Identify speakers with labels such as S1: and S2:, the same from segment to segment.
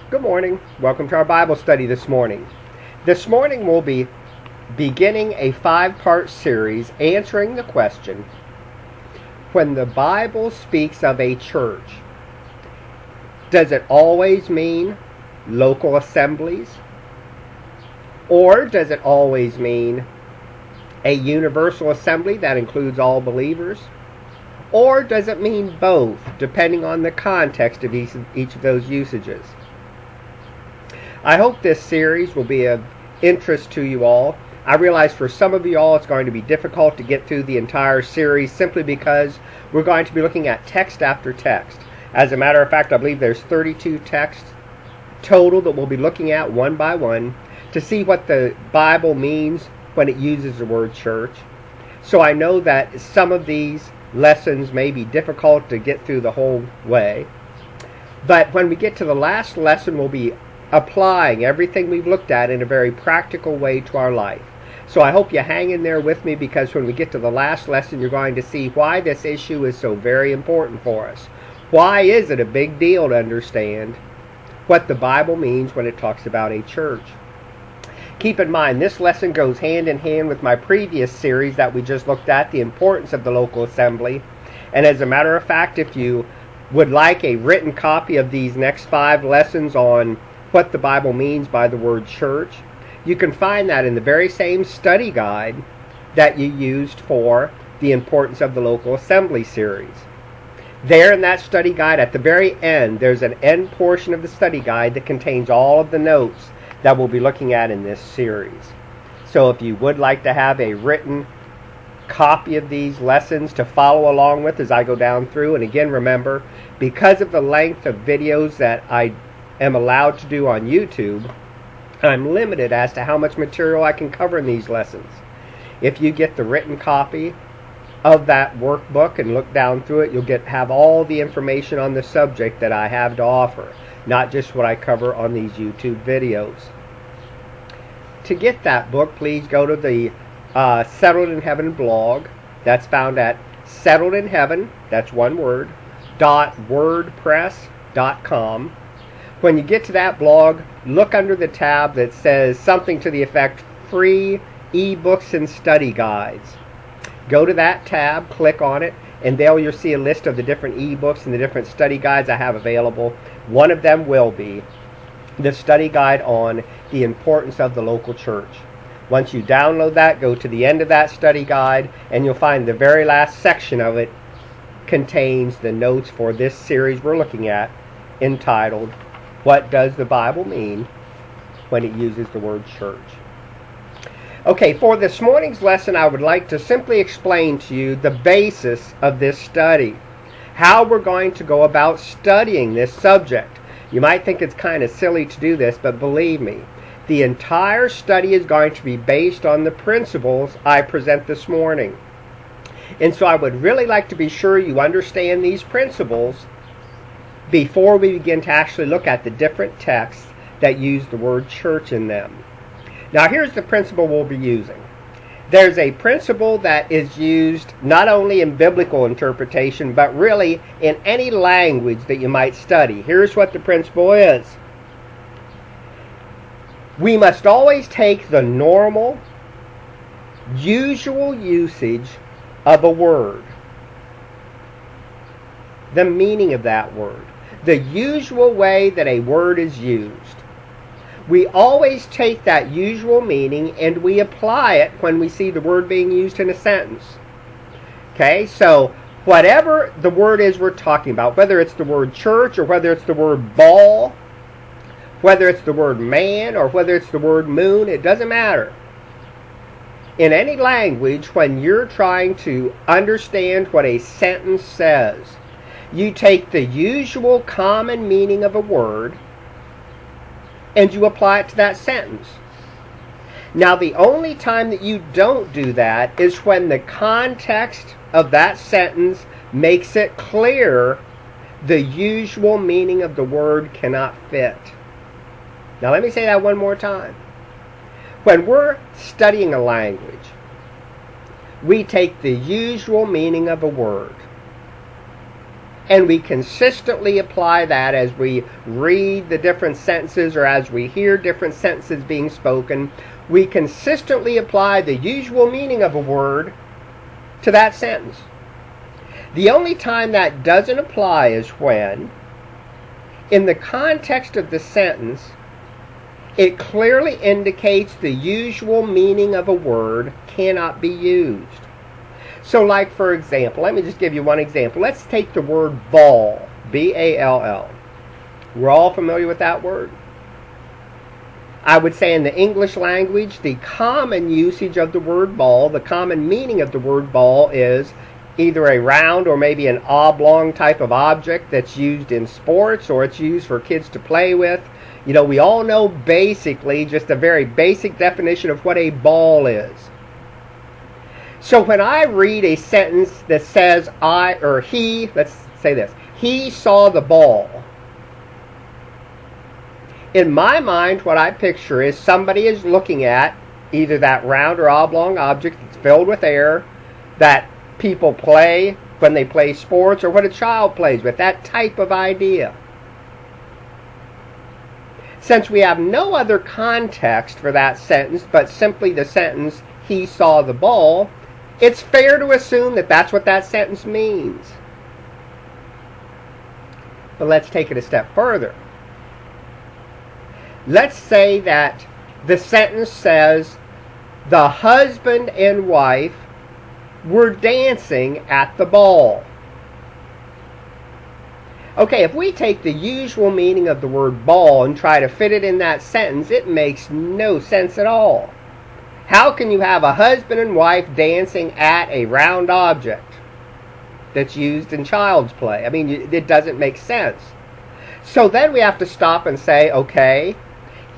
S1: Good morning. Welcome to our Bible study this morning. This morning we'll be beginning a 5-part series answering the question, when the Bible speaks of a church, does it always mean local assemblies? Or does it always mean a universal assembly that includes all believers? Or does it mean both, depending on the context of each of those usages? I hope this series will be of interest to you all. I realize for some of you all it's going to be difficult to get through the entire series simply because we're going to be looking at text after text. As a matter of fact, I believe there's 32 texts total that we'll be looking at one by one to see what the Bible means when it uses the word church. So I know that some of these lessons may be difficult to get through the whole way. But when we get to the last lesson, we'll be applying everything we've looked at in a very practical way to our life. So I hope you hang in there with me, because when we get to the last lesson, you're going to see why this issue is so very important for us. Why is it a big deal to understand what the Bible means when it talks about a church? Keep in mind, this lesson goes hand in hand with my previous series that we just looked at, the importance of the local assembly. And as a matter of fact, if you would like a written copy of these next 5 lessons on what the Bible means by the word church, you can find that in the very same study guide that you used for the importance of the local assembly series. There in that study guide, at the very end, there's an end portion of the study guide that contains all of the notes that we'll be looking at in this series. So if you would like to have a written copy of these lessons to follow along with as I go down through, and again remember, because of the length of videos that I am allowed to do on YouTube, I'm limited as to how much material I can cover in these lessons. If you get the written copy of that workbook and look down through it, you'll have all the information on the subject that I have to offer, not just what I cover on these YouTube videos. To get that book, please go to the Settled in Heaven blog. That's found at settledinheaven, that's one word, .wordpress.com. When you get to that blog, look under the tab that says something to the effect free ebooks and study guides. Go to that tab, click on it, and there you'll see a list of the different ebooks and the different study guides I have available. One of them will be the study guide on the importance of the local church. Once you download that, go to the end of that study guide, and you'll find the very last section of it contains the notes for this series we're looking at, entitled, What Does the Bible Mean when it uses the word church? Okay, for this morning's lesson, I would like to simply explain to you the basis of this study, how we're going to go about studying this subject. You might think it's kind of silly to do this, but believe me, the entire study is going to be based on the principles I present this morning. And so I would really like to be sure you understand these principles before we begin to actually look at the different texts that use the word church in them. Now here's the principle we'll be using. There's a principle that is used not only in biblical interpretation, but really in any language that you might study. Here's what the principle is. We must always take the normal, usual usage of a word, the meaning of that word, the usual way that a word is used. We always take that usual meaning and we apply it when we see the word being used in a sentence. Okay, so whatever the word is we're talking about, whether it's the word church or whether it's the word ball, whether it's the word man or whether it's the word moon, it doesn't matter. In any language, when you're trying to understand what a sentence says, you take the usual common meaning of a word and you apply it to that sentence. Now, the only time that you don't do that is when the context of that sentence makes it clear the usual meaning of the word cannot fit. Now, let me say that one more time. When we're studying a language, we take the usual meaning of a word and we consistently apply that as we read the different sentences or as we hear different sentences being spoken, we consistently apply the usual meaning of a word to that sentence. The only time that doesn't apply is when, in the context of the sentence, it clearly indicates the usual meaning of a word cannot be used. So like, for example, let me just give you one example. Let's take the word ball, B-A-L-L. We're all familiar with that word. I would say in the English language, the common usage of the word ball, the common meaning of the word ball is either a round or maybe an oblong type of object that's used in sports, or it's used for kids to play with. You know, we all know basically just a very basic definition of what a ball is. So when I read a sentence that says let's say this, he saw the ball. In my mind, what I picture is somebody is looking at either that round or oblong object that's filled with air that people play when they play sports, or what a child plays with, that type of idea. Since we have no other context for that sentence but simply the sentence, he saw the ball, it's fair to assume that that's what that sentence means. But let's take it a step further. Let's say that the sentence says, the husband and wife were dancing at the ball. Okay, if we take the usual meaning of the word ball and try to fit it in that sentence, it makes no sense at all. How can you have a husband and wife dancing at a round object that's used in child's play? I mean, it doesn't make sense. So then we have to stop and say, okay,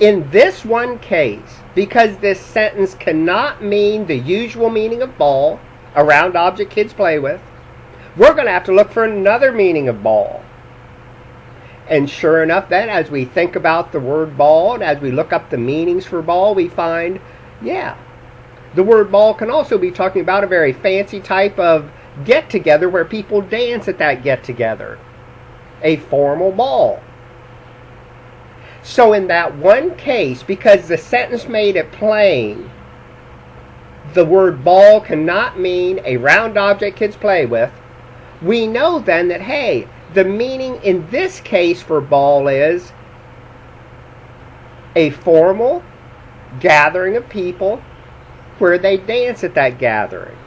S1: in this one case, because this sentence cannot mean the usual meaning of ball, a round object kids play with, we're going to have to look for another meaning of ball. And sure enough, then, as we think about the word ball, and as we look up the meanings for ball, we find, yeah, the word ball can also be talking about a very fancy type of get-together where people dance at that get-together. A formal ball. So in that one case, because the sentence made it plain, the word ball cannot mean a round object kids play with, we know then that, hey, the meaning in this case for ball is a formal gathering of people where they dance at that gathering.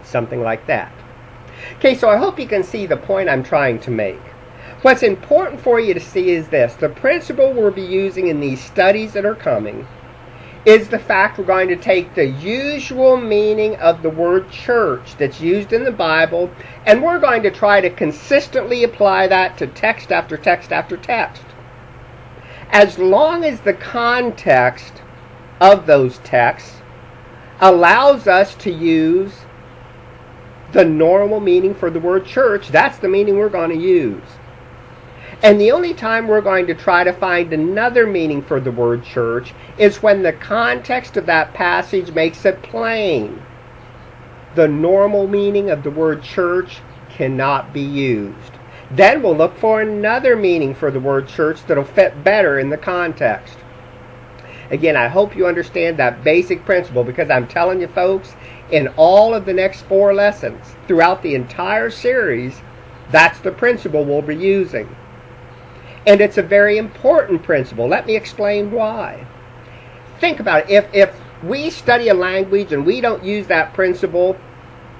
S1: Something like that. Okay, so I hope you can see the point I'm trying to make. What's important for you to see is this. The principle we'll be using in these studies that are coming is the fact we're going to take the usual meaning of the word church that's used in the Bible, and we're going to try to consistently apply that to text after text after text. As long as the context of those texts allows us to use the normal meaning for the word church, that's the meaning we're going to use. And the only time we're going to try to find another meaning for the word church is when the context of that passage makes it plain. The normal meaning of the word church cannot be used. Then we'll look for another meaning for the word church that'll fit better in the context. Again, I hope you understand that basic principle, because I'm telling you folks, in all of the next 4 lessons, throughout the entire series, that's the principle we'll be using. And it's a very important principle. Let me explain why. Think about it. If we study a language and we don't use that principle,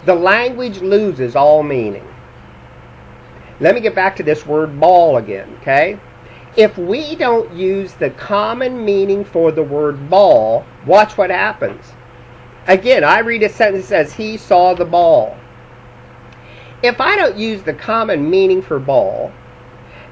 S1: the language loses all meaning. Let me get back to this word ball again, okay? If we don't use the common meaning for the word ball, watch what happens. Again, I read a sentence that says, he saw the ball. If I don't use the common meaning for ball,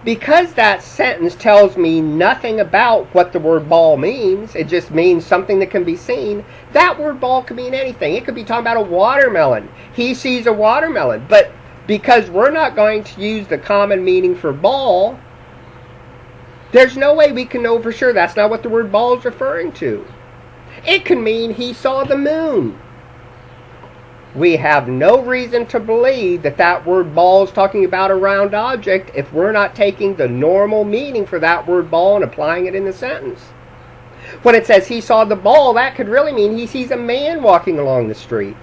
S1: because that sentence tells me nothing about what the word ball means, it just means something that can be seen, that word ball could mean anything. It could be talking about a watermelon. He sees a watermelon. But because we're not going to use the common meaning for ball, there's no way we can know for sure that's not what the word ball is referring to. It can mean he saw the moon. We have no reason to believe that that word ball is talking about a round object if we're not taking the normal meaning for that word ball and applying it in the sentence. When it says he saw the ball, that could really mean he sees a man walking along the street.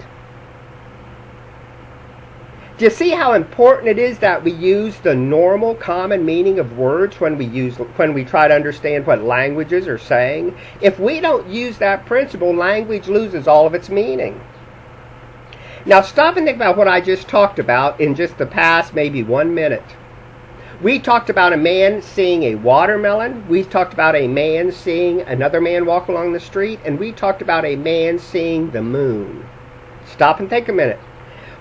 S1: Do you see how important it is that we use the normal common meaning of words when we try to understand what languages are saying? If we don't use that principle, language loses all of its meaning. Now stop and think about what I just talked about in just the past maybe 1 minute. We talked about a man seeing a watermelon. We talked about a man seeing another man walk along the street. And we talked about a man seeing the moon. Stop and think a minute.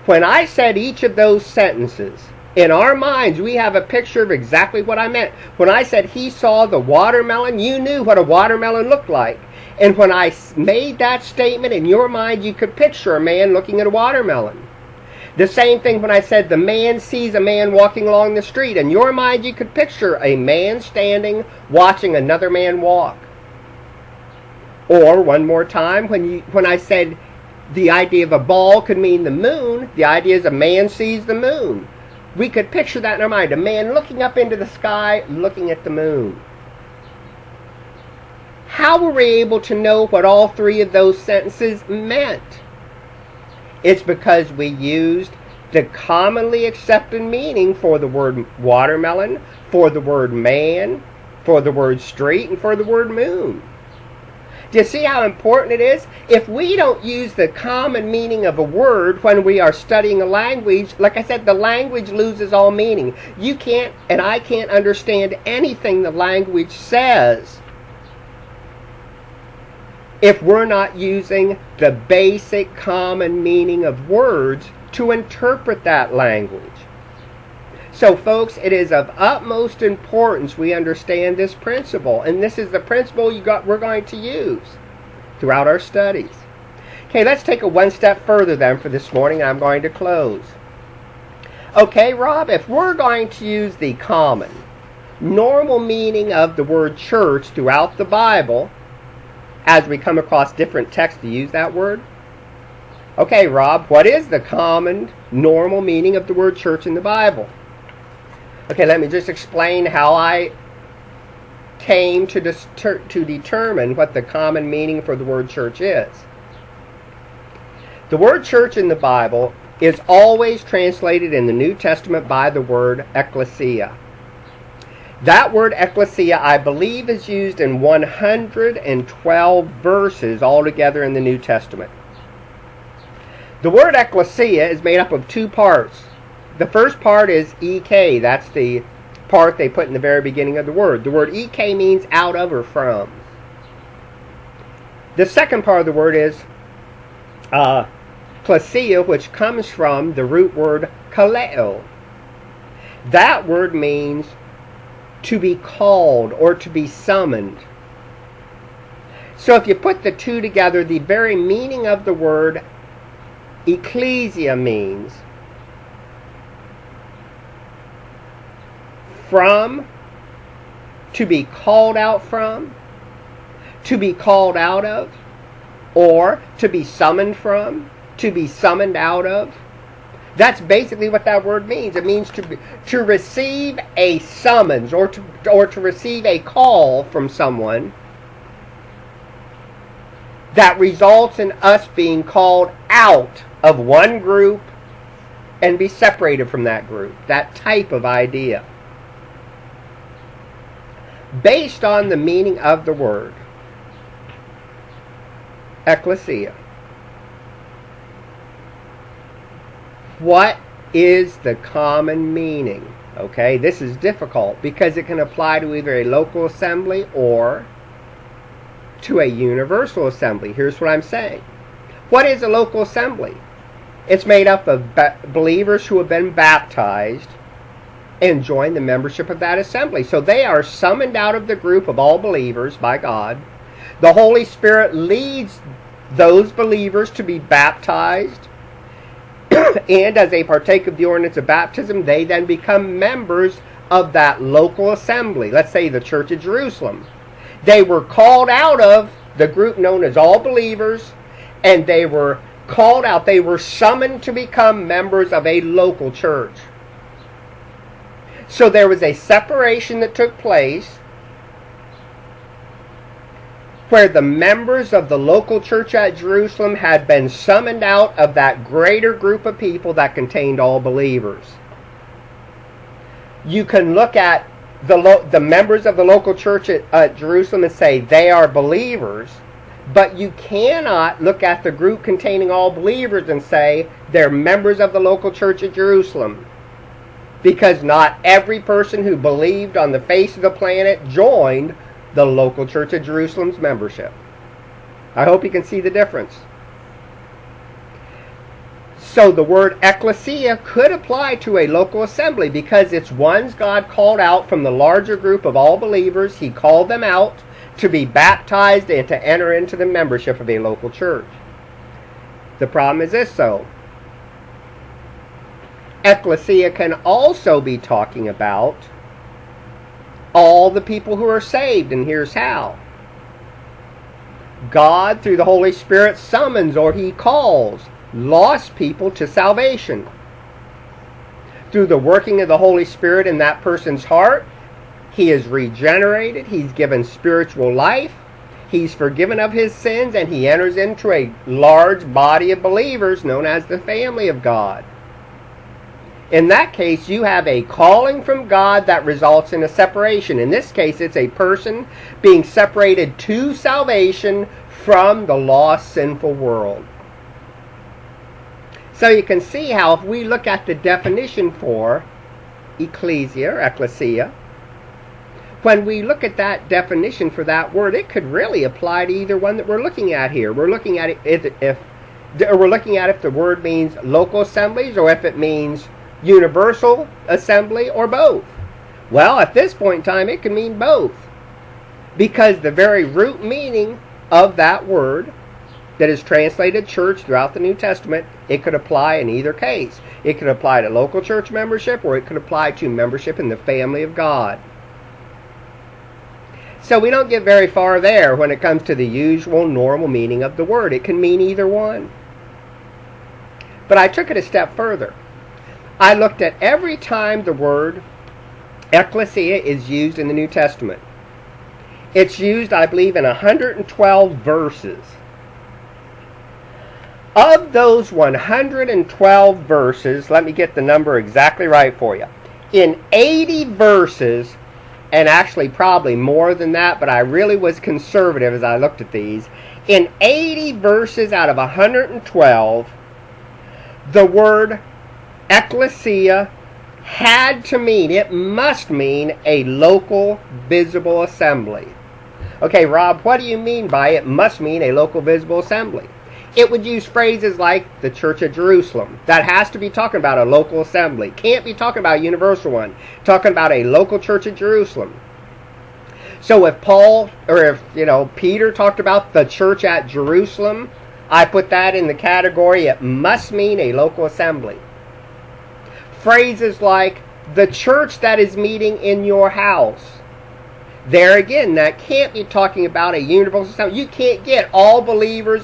S1: When I said each of those sentences, in our minds we have a picture of exactly what I meant. When I said he saw the watermelon, you knew what a watermelon looked like. And when I made that statement, in your mind you could picture a man looking at a watermelon. The same thing when I said the man sees a man walking along the street. In your mind you could picture a man standing watching another man walk. Or one more time, when I said the idea of a ball could mean the moon, the idea is a man sees the moon. We could picture that in our mind, a man looking up into the sky, looking at the moon. How were we able to know what all three of those sentences meant? It's because we used the commonly accepted meaning for the word watermelon, for the word man, for the word street, and for the word moon. Do you see how important it is? If we don't use the common meaning of a word when we are studying a language, like I said, the language loses all meaning. You can't, and I can't understand anything the language says if we're not using the basic common meaning of words to interpret that language. So folks, it is of utmost importance we understand this principle, and this is the principle we're going to use throughout our studies. Okay, let's take it one step further then for this morning. I'm going to close. Okay, Rob, if we're going to use the common, normal meaning of the word church throughout the Bible, as we come across different texts to use that word. Okay, Rob, what is the common, normal meaning of the word church in the Bible? Okay, let me just explain how I came to determine what the common meaning for the word church is. The word church in the Bible is always translated in the New Testament by the word ecclesia. That word ecclesia, I believe, is used in 112 verses altogether in the New Testament. The word ecclesia is made up of two parts. The first part is ek. That's the part they put in the very beginning of the word. The word ek means out of or from. The second part of the word is klesia, which comes from the root word kaleo. That word means to be called or to be summoned. So if you put the two together, the very meaning of the word ecclesia means from, to be called out from, to be called out of, or to be summoned from, to be summoned out of. That's basically what that word means. It means to receive a summons or to receive a call from someone that results in us being called out of one group and be separated from that group. That type of idea. Based on the meaning of the word ecclesia, what is the common meaning? Okay, this is difficult because it can apply to either a local assembly or to a universal assembly. Here's what I'm saying. What is a local assembly? It's made up of believers who have been baptized and join the membership of that assembly. So they are summoned out of the group of all believers by God. The Holy Spirit leads those believers to be baptized. And as they partake of the ordinance of baptism, they then become members of that local assembly. Let's say the Church of Jerusalem. They were called out of the group known as all believers, and they were called out. They were summoned to become members of a local church. So there was a separation that took place where the members of the local church at Jerusalem had been summoned out of that greater group of people that contained all believers. You can look at the members of the local church at Jerusalem and say they are believers, but you cannot look at the group containing all believers and say they're members of the local church at Jerusalem, because not every person who believed on the face of the planet joined the local church of Jerusalem's membership. I hope you can see the difference. So the word ecclesia could apply to a local assembly because it's ones God called out from the larger group of all believers. He called them out to be baptized and to enter into the membership of a local church. The problem is this, though. Ecclesia can also be talking about all the people who are saved, and here's how. God, through the Holy Spirit, summons or He calls lost people to salvation. Through the working of the Holy Spirit in that person's heart, he is regenerated, he's given spiritual life, he's forgiven of his sins, and he enters into a large body of believers known as the family of God. In that case, you have a calling from God that results in a separation. In this case, it's a person being separated to salvation from the lost, sinful world. So you can see how if we look at the definition for ecclesia or ecclesia, when we look at that definition for that word, it could really apply to either one that we're looking at here. We're looking at it if the word means local assemblies or if it means universal assembly or both. Well, at this point in time, it can mean both, because the very root meaning of that word that is translated church throughout the New Testament, it could apply in either case. It could apply to local church membership, or it could apply to membership in the family of God. So we don't get very far there when it comes to the usual normal meaning of the word. It can mean either one. But I took it a step further. I looked at every time the word ecclesia is used in the New Testament. It's used, I believe, in 112 verses. Of those 112 verses, let me get the number exactly right for you. In 80 verses, and actually probably more than that, but I really was conservative as I looked at these. In 80 verses out of 112, the word ecclesia had to mean, it must mean, a local visible assembly. Okay, Rob, what do you mean by it must mean a local visible assembly? It would use phrases like the Church of Jerusalem. That has to be talking about a local assembly. Can't be talking about a universal one. Talking about a local Church of Jerusalem. So if Peter talked about the church at Jerusalem, I put that in the category, it must mean a local assembly. Phrases like the church that is meeting in your house. There again, that can't be talking about a universal assembly. You can't get all believers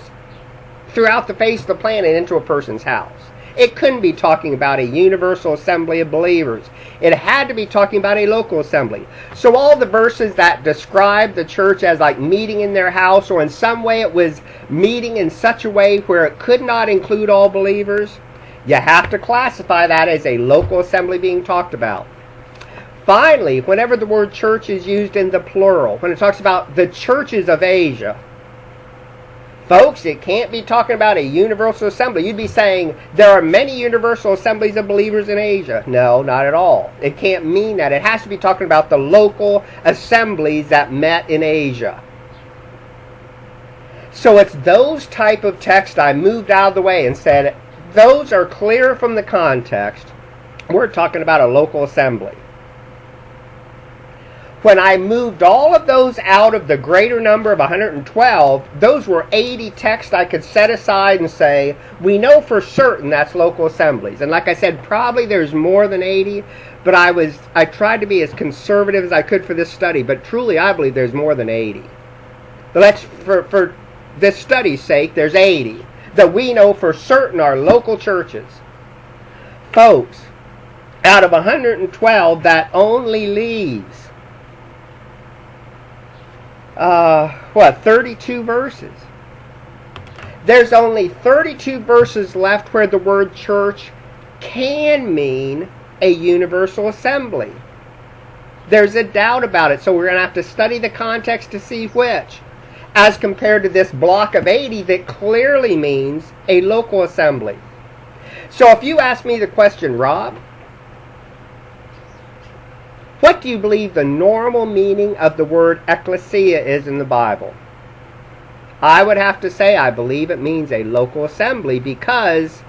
S1: throughout the face of the planet into a person's house. It couldn't be talking about a universal assembly of believers. It had to be talking about a local assembly. So all the verses that describe the church as like meeting in their house, or in some way it was meeting in such a way where it could not include all believers, you have to classify that as a local assembly being talked about. Finally, whenever the word church is used in the plural, when it talks about the churches of Asia, folks, it can't be talking about a universal assembly. You'd be saying there are many universal assemblies of believers in Asia. No, not at all. It can't mean that. It has to be talking about the local assemblies that met in Asia. So it's those type of texts I moved out of the way and said, those are clear from the context. We're talking about a local assembly. When I moved all of those out of the greater number of 112, those were 80 texts I could set aside and say, we know for certain that's local assemblies. And like I said, probably there's more than 80, but I tried to be as conservative as I could for this study, but truly I believe there's more than 80. But for this study's sake, there's 80. that we know for certain are local churches. Folks, out of 112, that only leaves 32 verses. There's only 32 verses left where the word church can mean a universal assembly. There's a doubt about it, so we're going to have to study the context to see which, as compared to this block of 80 that clearly means a local assembly. So if you ask me the question, Rob, what do you believe the normal meaning of the word ecclesia is in the Bible? I would have to say I believe it means a local assembly, because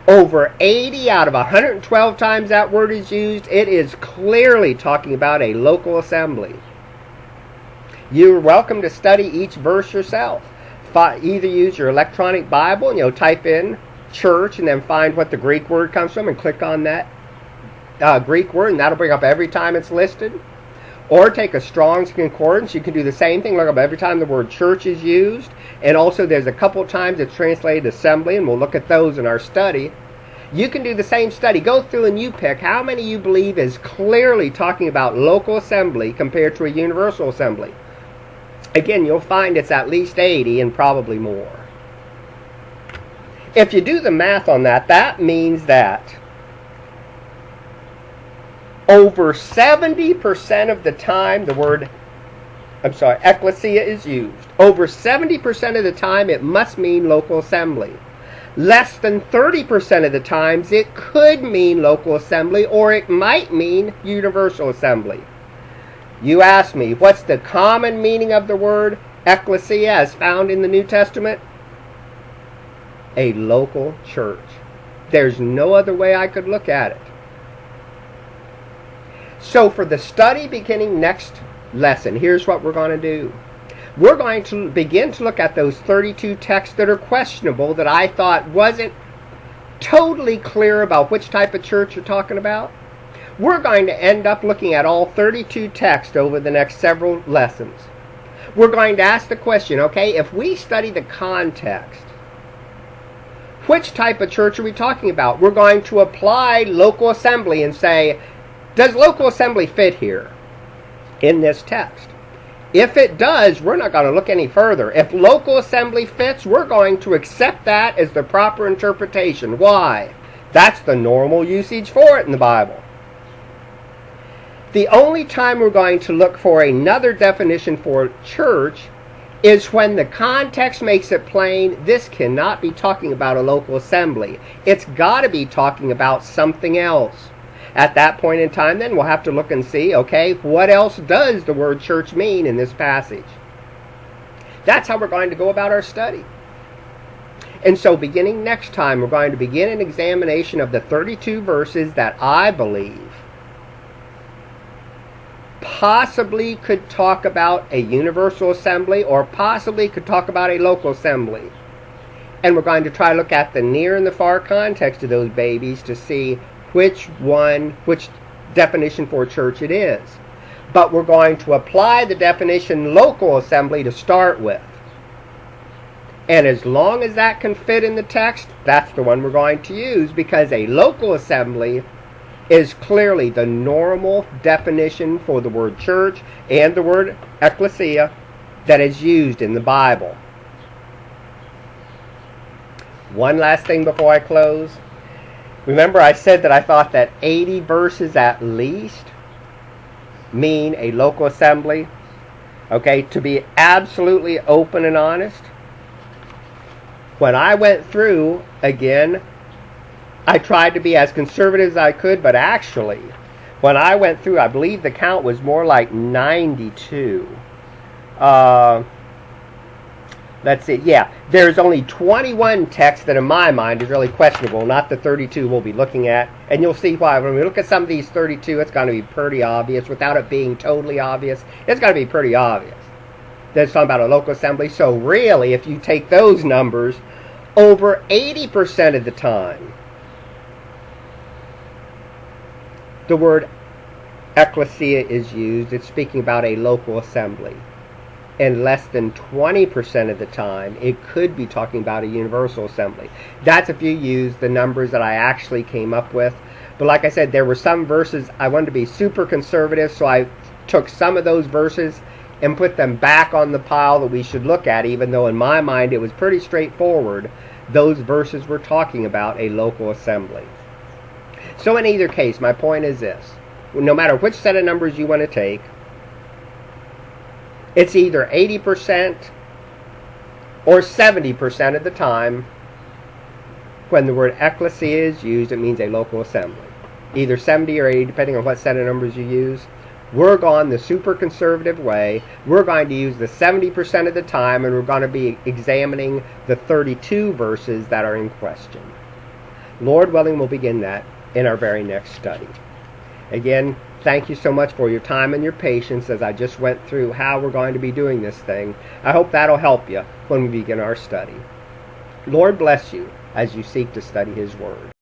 S1: over 80 out of 112 times that word is used, it is clearly talking about a local assembly. You're welcome to study each verse yourself. Either use your electronic Bible and type in church and then find what the Greek word comes from and click on that Greek word, and that'll bring up every time it's listed. Or take a Strong's Concordance. You can do the same thing, look up every time the word church is used. And also there's a couple times it's translated assembly, and we'll look at those in our study. You can do the same study. Go through and you pick how many you believe is clearly talking about local assembly compared to a universal assembly. Again, you'll find it's at least 80 and probably more. If you do the math on that, that means that over 70% of the time ecclesia is used. Over 70% of the time it must mean local assembly. Less than 30% of the times it could mean local assembly, or it might mean universal assembly. You ask me, what's the common meaning of the word ecclesia as found in the New Testament? A local church. There's no other way I could look at it. So for the study beginning next lesson, here's what we're going to do. We're going to begin to look at those 32 texts that are questionable, that I thought wasn't totally clear about which type of church you're talking about. We're going to end up looking at all 32 texts over the next several lessons. We're going to ask the question, okay, if we study the context, which type of church are we talking about? We're going to apply local assembly and say, does local assembly fit here in this text? If it does, we're not going to look any further. If local assembly fits, we're going to accept that as the proper interpretation. Why? That's the normal usage for it in the Bible. The only time we're going to look for another definition for church is when the context makes it plain this cannot be talking about a local assembly. It's got to be talking about something else. At that point in time, then, we'll have to look and see, okay, what else does the word church mean in this passage? That's how we're going to go about our study. And so beginning next time, we're going to begin an examination of the 32 verses that I believe possibly could talk about a universal assembly, or possibly could talk about a local assembly. And we're going to try to look at the near and the far context of those babies to see which definition for church it is. But we're going to apply the definition local assembly to start with. And as long as that can fit in the text, that's the one we're going to use, because a local assembly is clearly the normal definition for the word church and the word ecclesia that is used in the Bible. One last thing before I close. Remember, I said that I thought that 80 verses at least mean a local assembly. Okay, to be absolutely open and honest, when I went through, again, I tried to be as conservative as I could, but actually, when I went through, I believe the count was more like 92. Let's see, yeah, there's only 21 texts that in my mind is really questionable, not the 32 we'll be looking at. And you'll see why. When we look at some of these 32, it's going to be pretty obvious. Without it being totally obvious, it's going to be pretty obvious. There's talking about a local assembly. So really, if you take those numbers, over 80% of the time, the word ecclesia is used. It's speaking about a local assembly. and less than 20% of the time, it could be talking about a universal assembly. That's if you use the numbers that I actually came up with. But like I said, there were some verses I wanted to be super conservative, so I took some of those verses and put them back on the pile that we should look at, even though in my mind it was pretty straightforward. Those verses were talking about a local assembly. So in either case, my point is this. No matter which set of numbers you want to take, it's either 80% or 70% of the time when the word ecclesia is used, it means a local assembly. Either 70 or 80, depending on what set of numbers you use. We're going the super conservative way. We're going to use the 70% of the time, and we're going to be examining the 32 verses that are in question. Lord willing, we'll begin that in our very next study. Again, thank you so much for your time and your patience as I just went through how we're going to be doing this thing. I hope that'll help you when we begin our study. Lord bless you as you seek to study His Word.